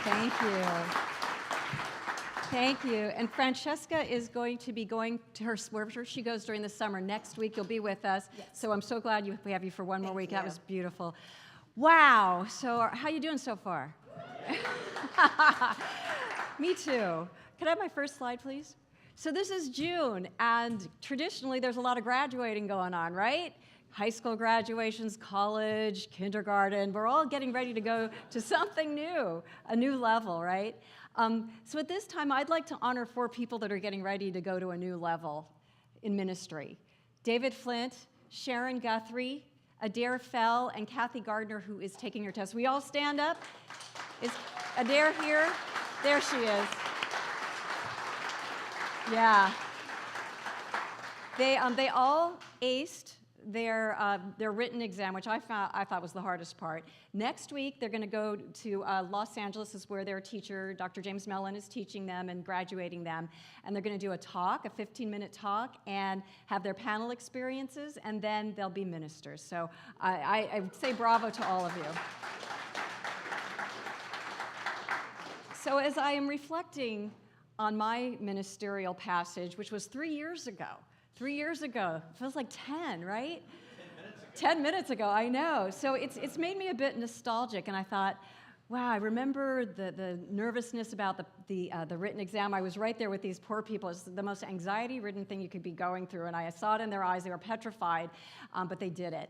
Thank you. Thank you. And Francesca is going to be going to wherever she goes during the summer. Next week, you'll be with us. Yes. So I'm so glad we have you for one more week. you. That was beautiful. Wow. So how you doing so far? Me too. Could I have my first slide, please? So this is June, and traditionally there's a lot of graduating going on, right? High school graduations, college, kindergarten. We're all getting ready to go to something new, a new level, right? So at this time, I'd like to honor 4 people that are getting ready to go to a new level in ministry. David Flint, Sharon Guthrie, Adair Fell, and Kathy Gardner, who is taking her test. We all stand up. Is Adair here? There she is. Yeah. They all aced their written exam, which I thought was the hardest part. Next week, they're going to go to Los Angeles, is where their teacher, Dr. James Mellon, is teaching them and graduating them. And they're going to do a talk, a 15-minute talk, and have their panel experiences, and then they'll be ministers. So I would say bravo to all of you. So as I am reflecting on my ministerial passage, which was 3 years ago, 3 years ago, feels like 10, right? 10 minutes ago, I know. So it's made me a bit nostalgic, and I thought, wow, I remember the nervousness about the written exam. I was right there with these poor people. It's the most anxiety-ridden thing you could be going through, and I saw it in their eyes. They were petrified, but they did it.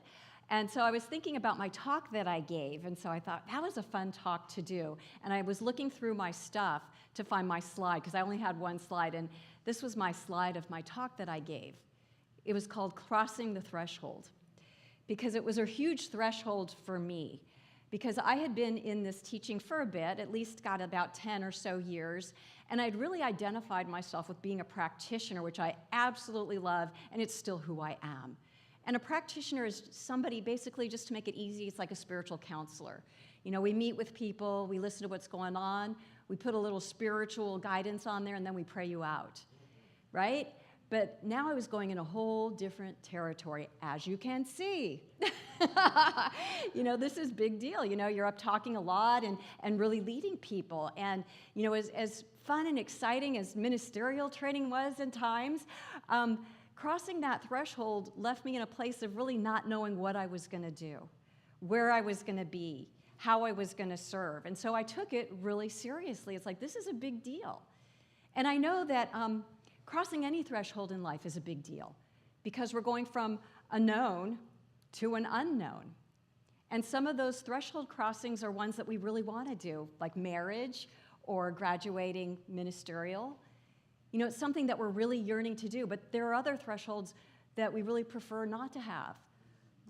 And so I was thinking about my talk that I gave, and so I thought, that was a fun talk to do. And I was looking through my stuff to find my slide, because I only had one slide, and this was my slide of my talk that I gave. It was called Crossing the Threshold, because it was a huge threshold for me, because I had been in this teaching for a bit, at least got about 10 or so years, and I'd really identified myself with being a practitioner, which I absolutely love, and it's still who I am. And a practitioner is somebody, basically, just to make it easy, it's like a spiritual counselor. You know, we meet with people, we listen to what's going on, we put a little spiritual guidance on there, and then we pray you out, right? But now I was going in a whole different territory, as you can see. You know, this is big deal. You know, you're up talking a lot and really leading people. And, you know, as fun and exciting as ministerial training was in times, crossing that threshold left me in a place of really not knowing what I was going to do, where I was going to be, how I was going to serve. And so I took it really seriously. It's like, this is a big deal. And I know that crossing any threshold in life is a big deal, because we're going from a known to an unknown. And some of those threshold crossings are ones that we really want to do, like marriage or graduating ministerial. You know, it's something that we're really yearning to do, but there are other thresholds that we really prefer not to have.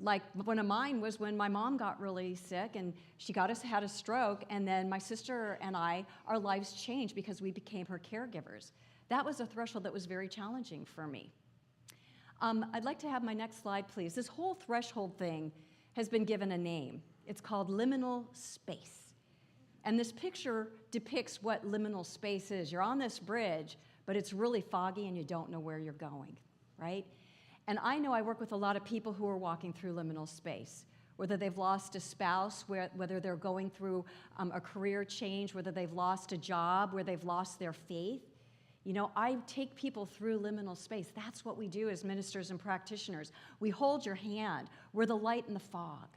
Like one of mine was when my mom got really sick and had a stroke, and then my sister and our lives changed because we became her caregivers. That was a threshold that was very challenging for me. I'd like to have my next slide, please. This whole threshold thing has been given a name. It's called liminal space. And this picture depicts what liminal space is. You're on this bridge, but it's really foggy and you don't know where you're going, right? And I know I work with a lot of people who are walking through liminal space, whether they've lost a spouse, whether they're going through a career change, whether they've lost a job, where they've lost their faith. You know, I take people through liminal space. That's what we do as ministers and practitioners. We hold your hand. We're the light in the fog.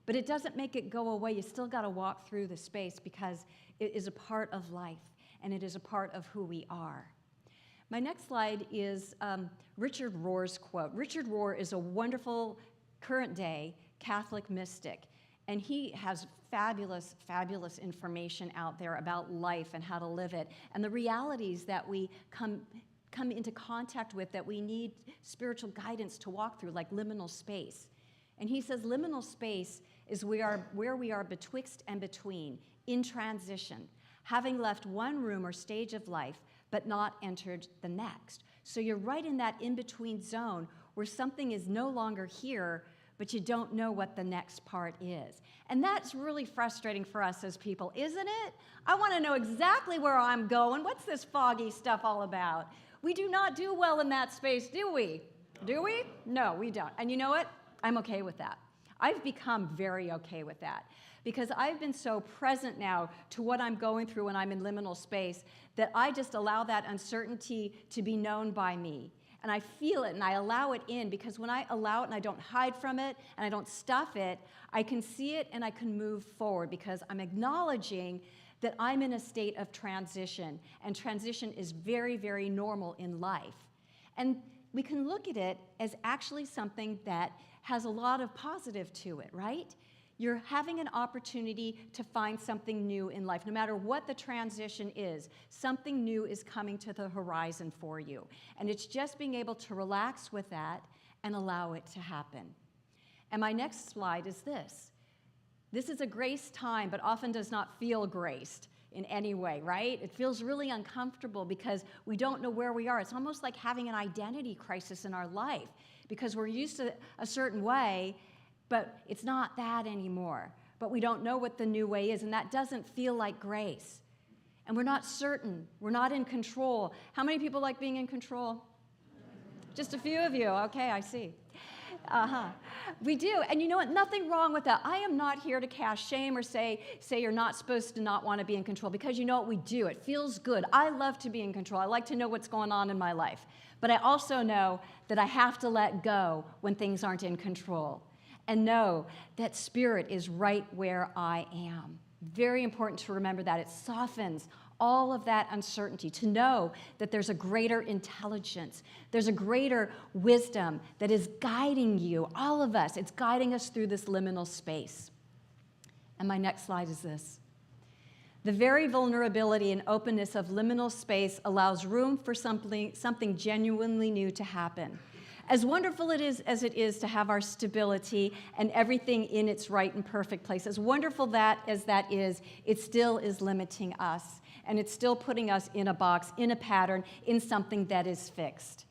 But it doesn't make it go away. You still got to walk through the space, because it is a part of life, and it is a part of who we are. My next slide is Richard Rohr's quote. Richard Rohr is a wonderful current-day Catholic mystic, and he has fabulous, fabulous information out there about life and how to live it, and the realities that we come into contact with that we need spiritual guidance to walk through, like liminal space. And he says liminal space is where we are betwixt and between, in transition, having left one room or stage of life, but not entered the next. So you're right in that in-between zone where something is no longer here, but you don't know what the next part is. And that's really frustrating for us as people, isn't it? I want to know exactly where I'm going. What's this foggy stuff all about? We do not do well in that space, do we? Do we? No, we don't. And you know what? I'm okay with that. I've become very okay with that. because I've been so present now to what I'm going through when I'm in liminal space that I just allow that uncertainty to be known by me. And I feel it and I allow it in, because when I allow it and I don't hide from it and I don't stuff it, I can see it and I can move forward, because I'm acknowledging that I'm in a state of transition, and transition is very, very normal in life. And we can look at it as actually something that has a lot of positive to it, right? You're having an opportunity to find something new in life. No matter what the transition is, something new is coming to the horizon for you. And it's just being able to relax with that and allow it to happen. And my next slide is this. This is a grace time, but often does not feel graced in any way, right? It feels really uncomfortable because we don't know where we are. It's almost like having an identity crisis in our life, because we're used to a certain way, but it's not that anymore. But we don't know what the new way is, and that doesn't feel like grace. And we're not certain. We're not in control. How many people like being in control? Just a few of you. Okay, I see. We do. And you know what? Nothing wrong with that. I am not here to cast shame or say you're not supposed to not want to be in control, because you know what? We do. It feels good. I love to be in control. I like to know what's going on in my life. But I also know that I have to let go when things aren't in control, and know that spirit is right where I am. Very important to remember that. It softens all of that uncertainty, to know that there's a greater intelligence, there's a greater wisdom that is guiding you, all of us. It's guiding us through this liminal space. And my next slide is this. The very vulnerability and openness of liminal space allows room for something genuinely new to happen. As wonderful as it is to have our stability and everything in its right and perfect place, as wonderful as that is, it still is limiting us. And it's still putting us in a box, in a pattern, in something that is fixed.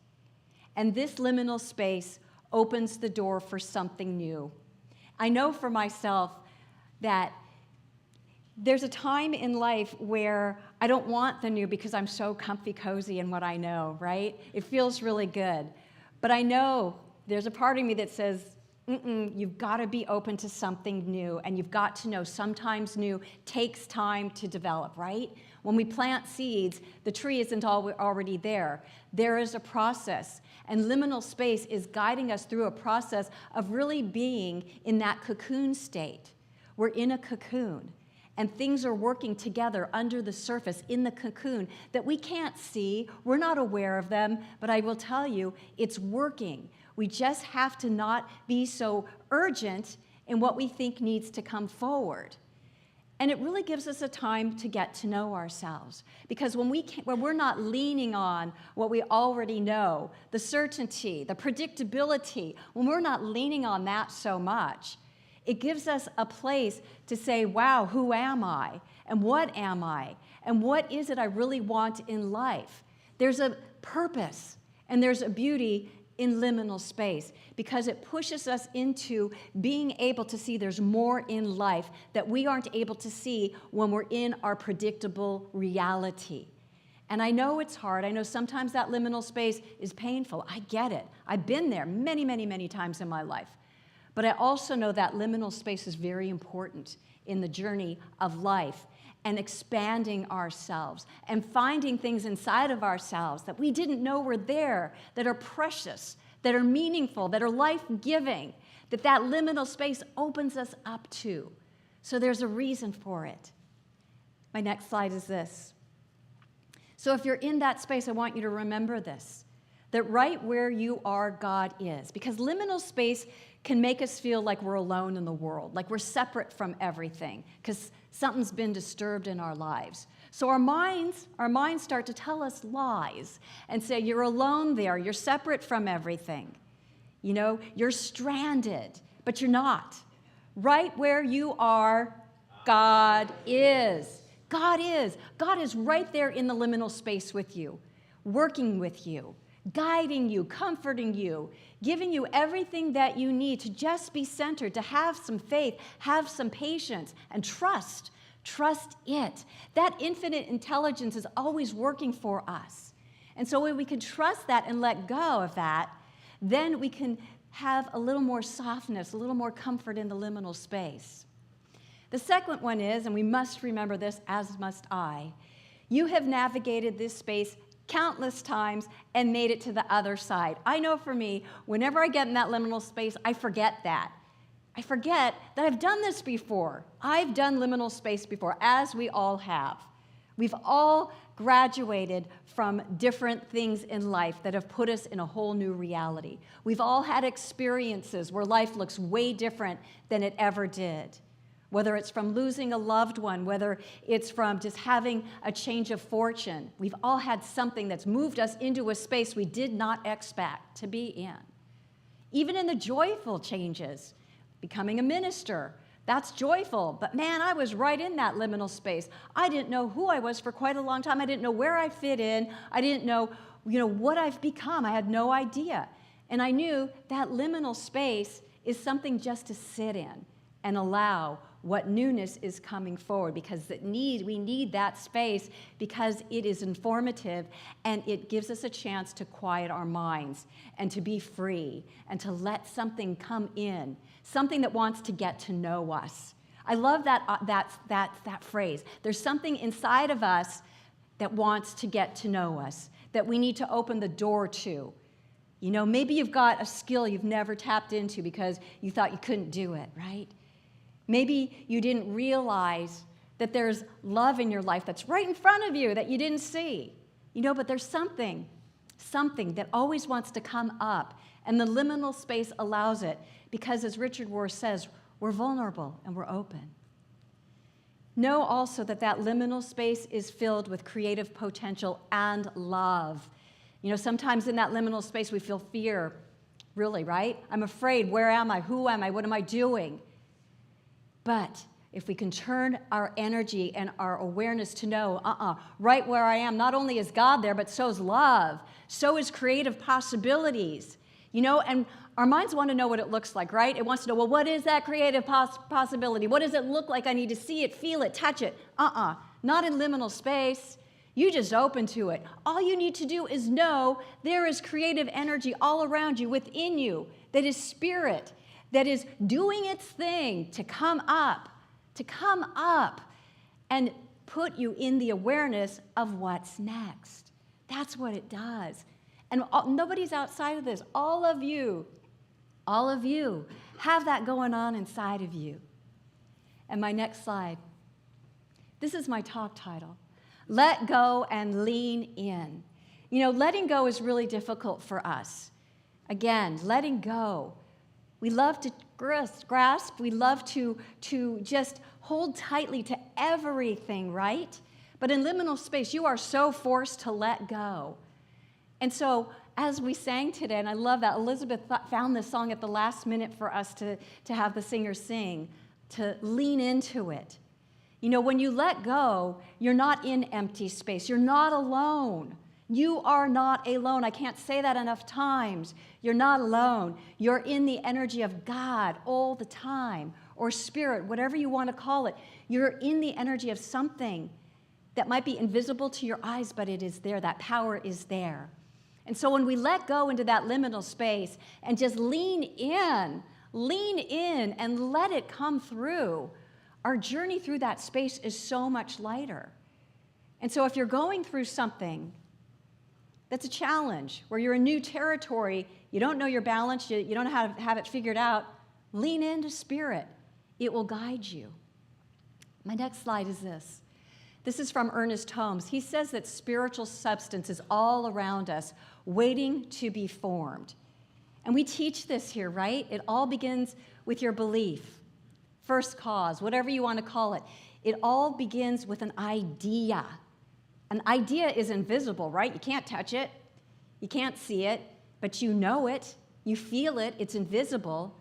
And this liminal space opens the door for something new. I know for myself that there's a time in life where I don't want the new because I'm so comfy cozy in what I know, right? It feels really good. But I know there's a part of me that says, you've got to be open to something new, and you've got to know sometimes new takes time to develop, right? When we plant seeds, the tree isn't already there. There is a process, and liminal space is guiding us through a process of really being in that cocoon state. We're in a cocoon, and things are working together under the surface in the cocoon that we can't see. We're not aware of them, but I will tell you, it's working. We just have to not be so urgent in what we think needs to come forward. And it really gives us a time to get to know ourselves. Because when we're not leaning on what we already know, the certainty, the predictability, when we're not leaning on that so much, it gives us a place to say, wow, who am I? And what am I? And what is it I really want in life? There's a purpose and there's a beauty in liminal space, because it pushes us into being able to see there's more in life that we aren't able to see when we're in our predictable reality. And I know it's hard. I know sometimes that liminal space is painful. I get it. I've been there many, many, many times in my life. But I also know that liminal space is very important in the journey of life, and expanding ourselves and finding things inside of ourselves that we didn't know were there, that are precious, that are meaningful, that are life-giving, that liminal space opens us up to. So there's a reason for it. My next slide is this. So if you're in that space, I want you to remember this, that right where you are, God is. Because liminal space can make us feel like we're alone in the world, like we're separate from everything, because something's been disturbed in our lives. So our minds start to tell us lies and say, you're alone there, you're separate from everything. You know, you're stranded, but you're not. Right where you are, God is. God is. God is right there in the liminal space with you, working with you, guiding you, comforting you, giving you everything that you need to just be centered, to have some faith, have some patience, and trust. Trust it. That infinite intelligence is always working for us. And so when we can trust that and let go of that, then we can have a little more softness, a little more comfort in the liminal space. The second one is, and we must remember this, as must I, you have navigated this space countless times and made it to the other side. I know for me, whenever I get in that liminal space, I forget that. I forget that I've done this before. I've done liminal space before, as we all have. We've all graduated from different things in life that have put us in a whole new reality. We've all had experiences where life looks way different than it ever did. Whether it's from losing a loved one, whether it's from just having a change of fortune. We've all had something that's moved us into a space we did not expect to be in. Even in the joyful changes, becoming a minister, that's joyful. But man, I was right in that liminal space. I didn't know who I was for quite a long time. I didn't know where I fit in. I didn't know, what I've become. I had no idea. And I knew that liminal space is something just to sit in and allow what newness is coming forward, because we need that space because it is informative and it gives us a chance to quiet our minds and to be free and to let something come in, something that wants to get to know us. I love that phrase. There's something inside of us that wants to get to know us, that we need to open the door to. Maybe you've got a skill you've never tapped into because you thought you couldn't do it, right? Maybe you didn't realize that there's love in your life that's right in front of you that you didn't see. But there's something that always wants to come up, and the liminal space allows it because, as Richard Rohr says, we're vulnerable and we're open. Know also that liminal space is filled with creative potential and love. Sometimes in that liminal space we feel fear, really, right? I'm afraid. Where am I? Who am I? What am I doing? But if we can turn our energy and our awareness to know, right where I am, not only is God there, but so is love, so is creative possibilities, and our minds want to know what it looks like, right? It wants to know, well, what is that creative possibility? What does it look like? I need to see it, feel it, touch it. Not in liminal space. You just open to it. All you need to do is know there is creative energy all around you, within you, that is spirit, that is doing its thing to come up and put you in the awareness of what's next. That's what it does. And nobody's outside of this. All of you have that going on inside of you. And my next slide. This is my talk title. Let go and lean in. Letting go is really difficult for us. Again, letting go. We love to grasp. We love to just hold tightly to everything, right? But in liminal space, you are so forced to let go. And so as we sang today, and I love that, Elizabeth found this song at the last minute for us to have the singer sing, to lean into it. When you let go, you're not in empty space. You're not alone. You are not alone. I can't say that enough times. You're not alone. You're in the energy of God all the time, or spirit, whatever you want to call it. You're in the energy of something that might be invisible to your eyes, but it is there. That power is there. And so when we let go into that liminal space and just lean in and let it come through, our journey through that space is so much lighter. And so if you're going through something that's a challenge, where you're in new territory, you don't know your balance, you don't know how to have it figured out, lean into spirit. It will guide you. My next slide is this. This is from Ernest Holmes. He says that spiritual substance is all around us, waiting to be formed. And we teach this here, right? It all begins with your belief. First cause, whatever you want to call it. It all begins with an idea. An idea is invisible, right? You can't touch it. You can't see it, but you know it. You feel it. It's invisible.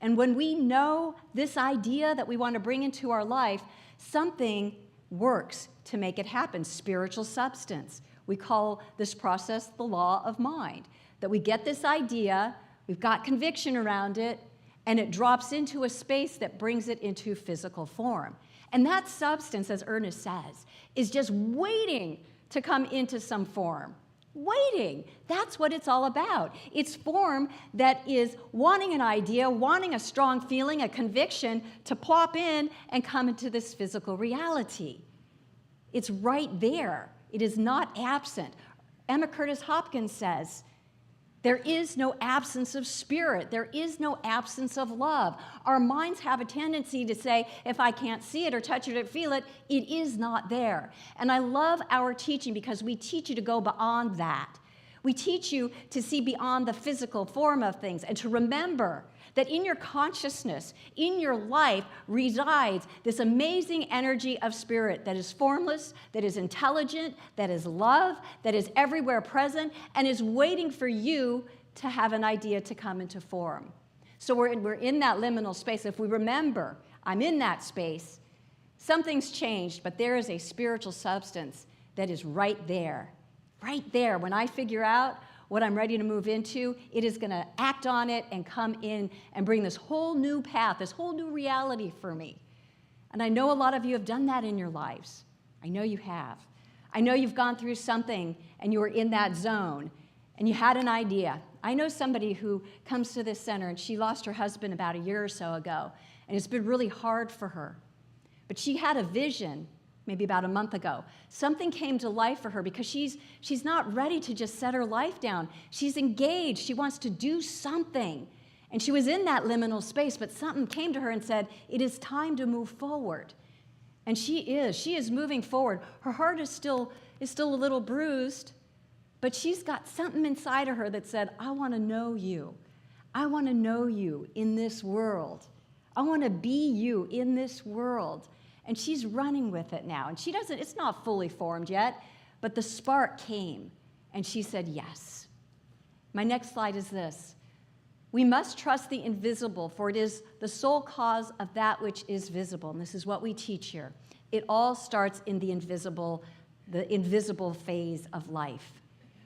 And when we know this idea that we want to bring into our life, something works to make it happen. Spiritual substance. We call this process the law of mind. That we get this idea, we've got conviction around it, and it drops into a space that brings it into physical form. And that substance, as Ernest says, is just waiting to come into some form. Waiting. That's what it's all about. It's form that is wanting an idea, wanting a strong feeling, a conviction to plop in and come into this physical reality. It's right there. It is not absent. Emma Curtis Hopkins says, there is no absence of spirit. There is no absence of love. Our minds have a tendency to say, if I can't see it or touch it or feel it, it is not there. And I love our teaching because we teach you to go beyond that. We teach you to see beyond the physical form of things and to remember that in your consciousness, in your life, resides this amazing energy of spirit that is formless, that is intelligent, that is love, that is everywhere present, and is waiting for you to have an idea to come into form. So we're in that liminal space. If we remember, I'm in that space, something's changed, but there is a spiritual substance that is right there. Right there. When I figure out what I'm ready to move into, it is going to act on it and come in and bring this whole new path, this whole new reality for me. And I know a lot of you have done that in your lives. I know you have. I know you've gone through something and you were in that zone and you had an idea. I know somebody who comes to this center and she lost her husband about a year or so ago, and it's been really hard for her. But she had a vision maybe about a month ago. Something came to life for her because she's not ready to just set her life down. She's engaged. She wants to do something. And she was in that liminal space, but something came to her and said, it is time to move forward. And she is moving forward. Her heart is still a little bruised, but she's got something inside of her that said, I want to know you. I want to know you in this world. I want to be you in this world. And she's running with it now. And it's not fully formed yet, but the spark came. And she said, yes. My next slide is this. We must trust the invisible, for it is the sole cause of that which is visible. And this is what we teach here. It all starts in the invisible phase of life,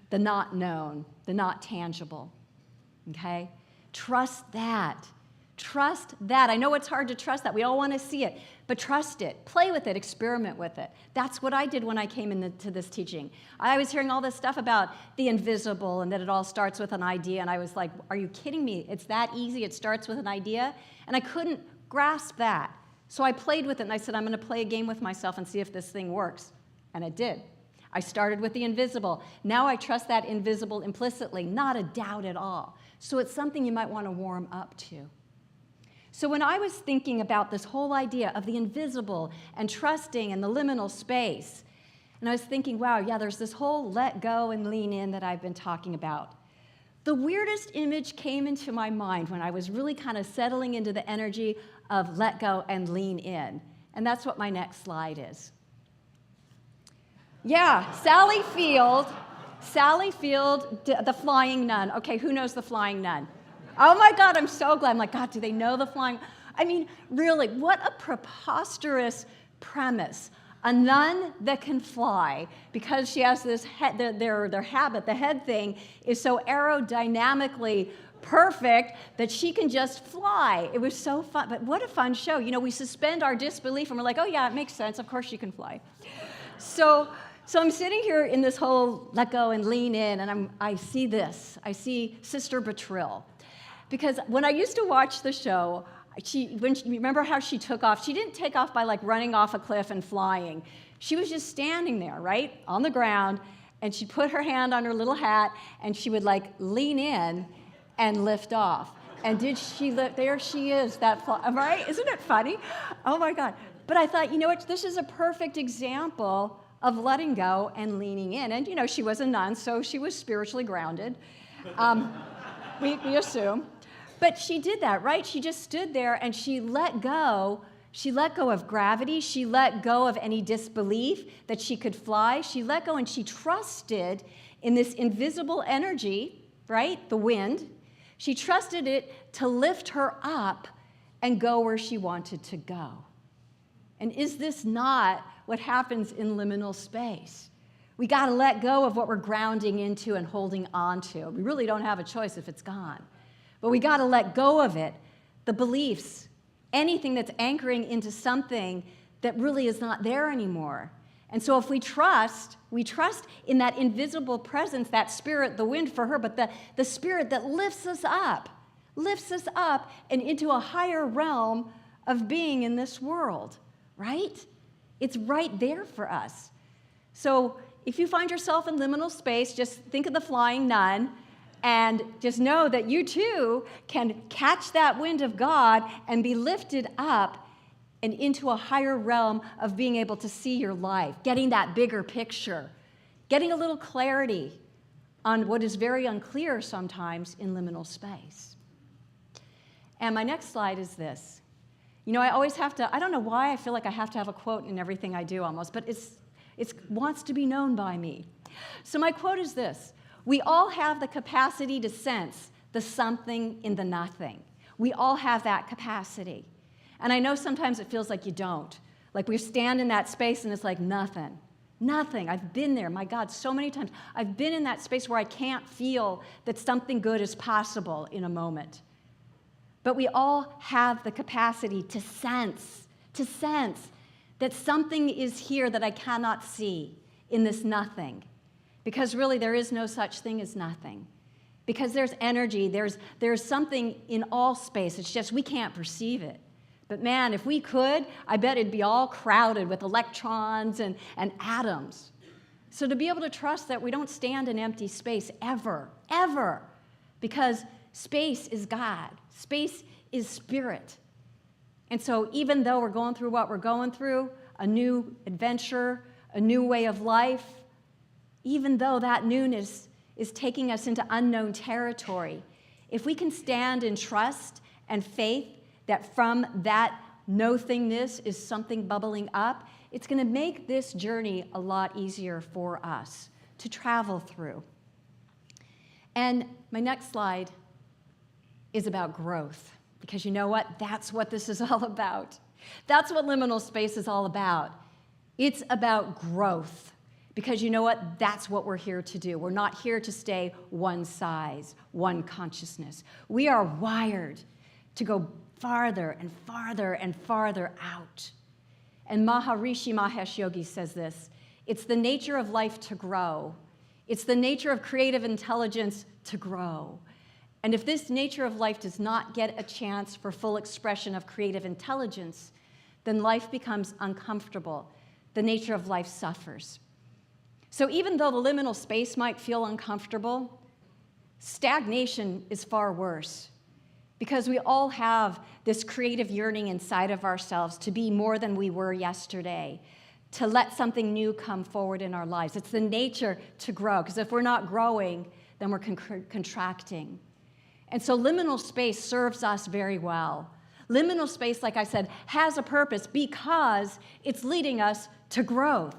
the not known, the not tangible. Okay? Trust that. Trust that. I know it's hard to trust that. We all want to see it, but trust it. Play with it. Experiment with it. That's what I did when I came into this teaching. I was hearing all this stuff about the invisible and that it all starts with an idea, and I was like, are you kidding me? It's that easy. It starts with an idea? And I couldn't grasp that. So I played with it, and I said, I'm going to play a game with myself and see if this thing works. And it did. I started with the invisible. Now I trust that invisible implicitly, not a doubt at all. So it's something you might want to warm up to. So when I was thinking about this whole idea of the invisible and trusting and the liminal space, and I was thinking, wow, yeah, there's this whole let go and lean in that I've been talking about. The weirdest image came into my mind when I was really kind of settling into the energy of let go and lean in. And that's what my next slide is. Yeah, Sally Field, the flying nun. Okay, who knows the flying nun? Oh my God, I'm so glad. I'm like, God, do they know the flying? I mean, really, what a preposterous premise. A nun that can fly because she has this head, their habit, the head thing is so aerodynamically perfect that she can just fly. It was so fun, but what a fun show. You know, we suspend our disbelief and we're like, oh yeah, it makes sense. Of course she can fly. So I'm sitting here in this whole let go and lean in, and I see this. I see Sister Betrill. Because when I used to watch the show, remember how she took off? She didn't take off by like running off a cliff and flying. She was just standing there, right, on the ground, and she'd put her hand on her little hat, and she would like lean in and lift off. And did she lift? There she is, that fly, right? Isn't it funny? Oh my God. But I thought, you know what, this is a perfect example of letting go and leaning in. And you know, she was a nun, so she was spiritually grounded. We assume. But she did that, right? She just stood there and she let go. She let go of gravity. She let go of any disbelief that she could fly. She let go and she trusted in this invisible energy, right? The wind. She trusted it to lift her up and go where she wanted to go. And is this not what happens in liminal space? We got to let go of what we're grounding into and holding on to. We really don't have a choice if it's gone. But we got to let go of it, the beliefs, anything that's anchoring into something that really is not there anymore. And so if we trust in that invisible presence, that spirit, the wind for her, but the spirit that lifts us up and into a higher realm of being in this world, right? It's right there for us. So if you find yourself in liminal space, just think of the flying nun and just know that you too can catch that wind of God and be lifted up and into a higher realm of being able to see your life, getting that bigger picture, getting a little clarity on what is very unclear sometimes in liminal space. And my next slide is this. You know, I always have to, I don't know why I feel like I have to have a quote in everything I do almost, but it wants to be known by me. So my quote is this: we all have the capacity to sense the something in the nothing. We all have that capacity. And I know sometimes it feels like you don't. Like we stand in that space and it's like nothing. Nothing. I've been there, my God, so many times. I've been in that space where I can't feel that something good is possible in a moment. But we all have the capacity to sense that something is here that I cannot see in this nothing. Because really there is no such thing as nothing. Because there's energy, there's something in all space. It's just we can't perceive it. But man, if we could, I bet it'd be all crowded with electrons and atoms. So to be able to trust that we don't stand in empty space ever, because space is God. Space is spirit. And so even though we're going through what we're going through, a new adventure, a new way of life, even though that newness is taking us into unknown territory, if we can stand in trust and faith that from that no-thingness is something bubbling up, it's going to make this journey a lot easier for us to travel through. And my next slide is about growth, because you know what? That's what this is all about. That's what liminal space is all about. It's about growth, because you know what? That's what we're here to do. We're not here to stay one size, one consciousness. We are wired to go farther and farther and farther out. And Maharishi Mahesh Yogi says this: it's the nature of life to grow. It's the nature of creative intelligence to grow. And if this nature of life does not get a chance for full expression of creative intelligence, then life becomes uncomfortable. The nature of life suffers. So even though the liminal space might feel uncomfortable, stagnation is far worse. Because we all have this creative yearning inside of ourselves to be more than we were yesterday, to let something new come forward in our lives. It's the nature to grow, because if we're not growing, then we're contracting. And so liminal space serves us very well. Liminal space, like I said, has a purpose because it's leading us to growth.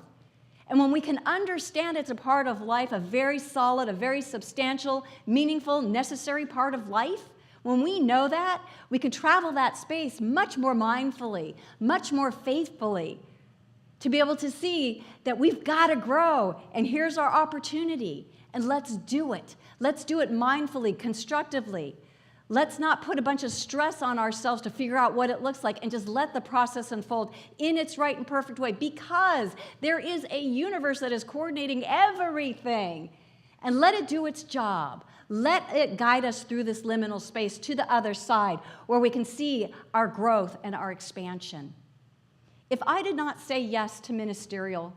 And when we can understand it's a part of life, a very solid, a very substantial, meaningful, necessary part of life, when we know that, we can travel that space much more mindfully, much more faithfully, to be able to see that we've got to grow, and here's our opportunity, and let's do it. Let's do it mindfully, constructively. Let's not put a bunch of stress on ourselves to figure out what it looks like, and just let the process unfold in its right and perfect way, because there is a universe that is coordinating everything, and let it do its job. Let it guide us through this liminal space to the other side where we can see our growth and our expansion. If I did not say yes to ministerial,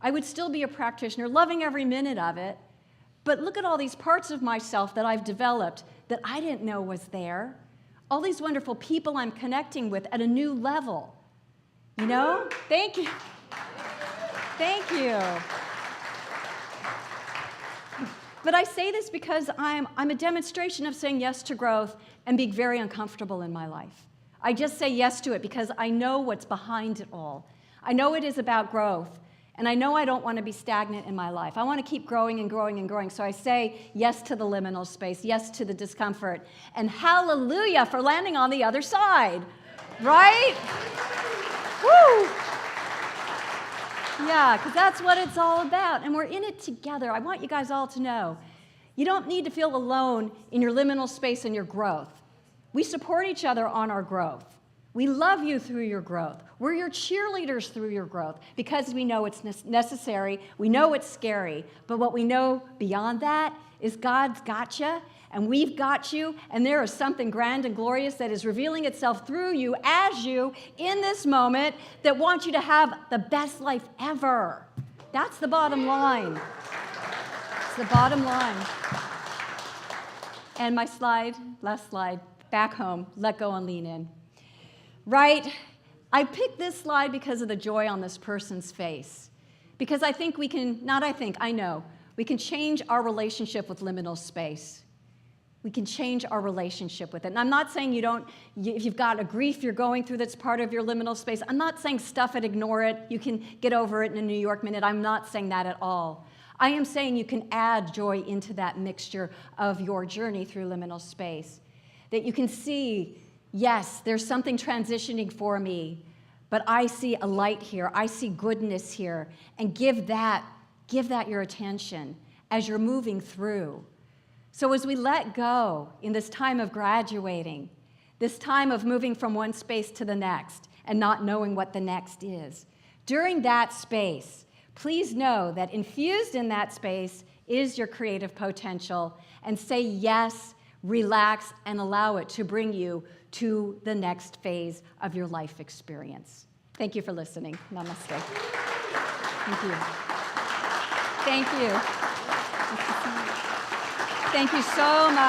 I would still be a practitioner, loving every minute of it. But look at all these parts of myself that I've developed that I didn't know was there. All these wonderful people I'm connecting with at a new level. You know? Thank you. Thank you. But I say this because I'm a demonstration of saying yes to growth and being very uncomfortable in my life. I just say yes to it because I know what's behind it all. I know it is about growth, and I know I don't want to be stagnant in my life. I want to keep growing and growing and growing, so I say yes to the liminal space, yes to the discomfort, and hallelujah for landing on the other side, right? Woo! Yeah, because that's what it's all about, and we're in it together. I want you guys all to know, you don't need to feel alone in your liminal space and your growth. We support each other on our growth. We love you through your growth. We're your cheerleaders through your growth because we know it's necessary. We know it's scary. But what we know beyond that is God's got you, and we've got you, and there is something grand and glorious that is revealing itself through you, as you, in this moment, that wants you to have the best life ever. That's the bottom line. It's the bottom line. And my slide, last slide, back home, let go and lean in. Right? I picked this slide because of the joy on this person's face. Because I think we can, I know, we can change our relationship with liminal space. We can change our relationship with it. And I'm not saying if you've got a grief you're going through that's part of your liminal space, I'm not saying stuff it, ignore it, you can get over it in a New York minute. I'm not saying that at all. I am saying you can add joy into that mixture of your journey through liminal space. That you can see, yes, there's something transitioning for me, but I see a light here. I see goodness here. And give that your attention as you're moving through. So as we let go in this time of graduating, this time of moving from one space to the next and not knowing what the next is, during that space, please know that infused in that space is your creative potential, and say yes, relax, and allow it to bring you to the next phase of your life experience. Thank you for listening. Namaste. Thank you. Thank you. Thank you so much.